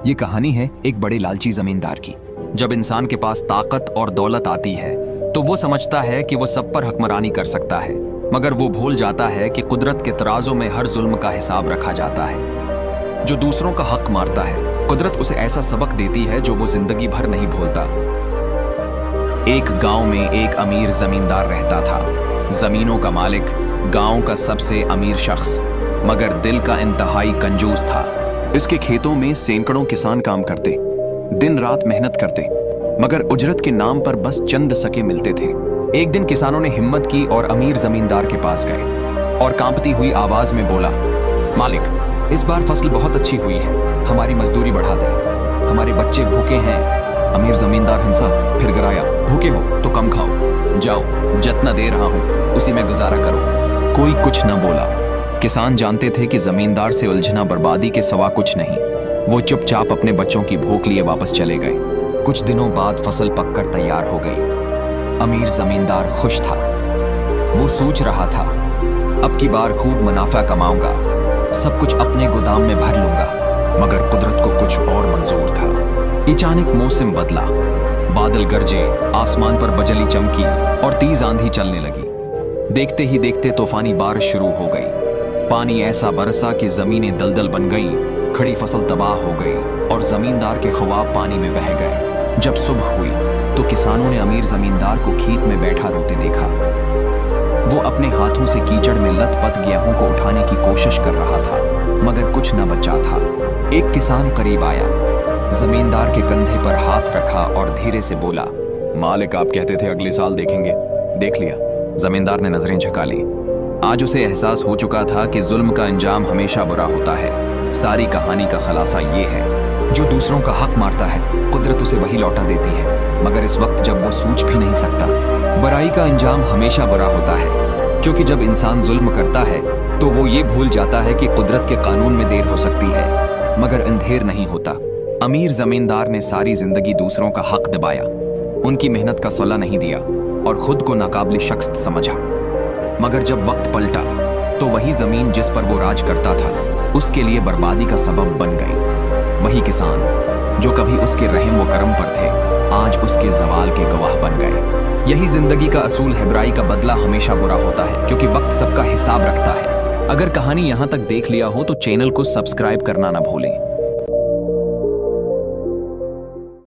ये कहानी है एक बड़े लालची जमींदार की। जब इंसान के पास ताकत और दौलत आती है तो वो समझता है कि वो सब पर हुक्मरानी कर सकता है, मगर वो भूल जाता है कि कुदरत के तराजों में हर जुल्म का हिसाब रखा जाता है। जो दूसरों का हक मारता है, कुदरत उसे ऐसा सबक देती है जो वो जिंदगी भर नहीं भूलता। एक गांव में एक अमीर जमींदार रहता था। जमीनों का मालिक, गांव का सबसे अमीर शख्स, मगर दिल का इंतहाई कंजूस था। इसके खेतों में सैकड़ों किसान काम करते, दिन रात मेहनत करते, मगर उजरत के नाम पर बस चंद सके मिलते थे। एक दिन किसानों ने हिम्मत की और अमीर जमींदार के पास गए और कांपती हुई आवाज में बोला, मालिक, इस बार फसल बहुत अच्छी हुई है, हमारी मजदूरी बढ़ा दें, हमारे बच्चे भूखे हैं। अमीर जमींदार हंसा, फिर गिराया, भूखे हो तो कम खाओ, जाओ जितना दे रहा हूं उसी में गुजारा करो। कोई कुछ न बोला। किसान जानते थे कि जमींदार से उलझना बर्बादी के सिवा कुछ नहीं। वो चुपचाप अपने बच्चों की भूख लिए वापस चले गए। कुछ दिनों बाद फसल पककर तैयार हो गई। अमीर जमींदार खुश था। वो सोच रहा था, अब की बार खूब मुनाफा कमाऊंगा, सब कुछ अपने गोदाम में भर लूंगा। मगर कुदरत को कुछ और मंजूर था। अचानक मौसम बदला, बादल गरजे, आसमान पर बजली चमकी और तेज आंधी चलने लगी। देखते ही देखते तूफानी बारिश शुरू हो गई। पानी ऐसा बरसा कि जमीनें दलदल बन गई, खड़ी फसल तबाह हो गई और जमींदार के ख्वाब पानी में बह गए। जब सुबह हुई तो किसानों ने अमीर जमींदार को खेत में बैठा रोते देखा। वो अपने हाथों से कीचड़ में लथपथ गेहूं को उठाने की कोशिश कर रहा था, मगर कुछ न बचा था। एक किसान करीब आया, जमींदार के कंधे पर हाथ रखा और धीरे से बोला, मालिक, आप कहते थे अगले साल देखेंगे, देख लिया। जमींदार ने नजरें झुका ली। आज उसे एहसास हो चुका था कि जुल्म का अंजाम हमेशा बुरा होता है। सारी कहानी का खुलासा ये है, जो दूसरों का हक मारता है, कुदरत उसे वही लौटा देती है, मगर इस वक्त जब वो सोच भी नहीं सकता। बुराई का अंजाम हमेशा बुरा होता है, क्योंकि जब इंसान जुल्म करता है तो वो ये भूल जाता है कि कुदरत के कानून में देर हो सकती है, मगर अंधेर नहीं होता। अमीर जमींदार ने सारी जिंदगी दूसरों का हक दबाया, उनकी मेहनत का सला नहीं दिया और खुद को नाकाबिल शख्स समझा। मगर जब वक्त पलटा तो वही जमीन जिस पर वो राज करता था उसके लिए बर्बादी का सबब बन गई। वही किसान जो कभी उसके रहम व करम पर थे, आज उसके जवाल के गवाह बन गए। यही जिंदगी का असूल है, बुराई का बदला हमेशा बुरा होता है, क्योंकि वक्त सबका हिसाब रखता है। अगर कहानी यहाँ तक देख लिया हो तो चैनल को सब्सक्राइब करना ना भूलें।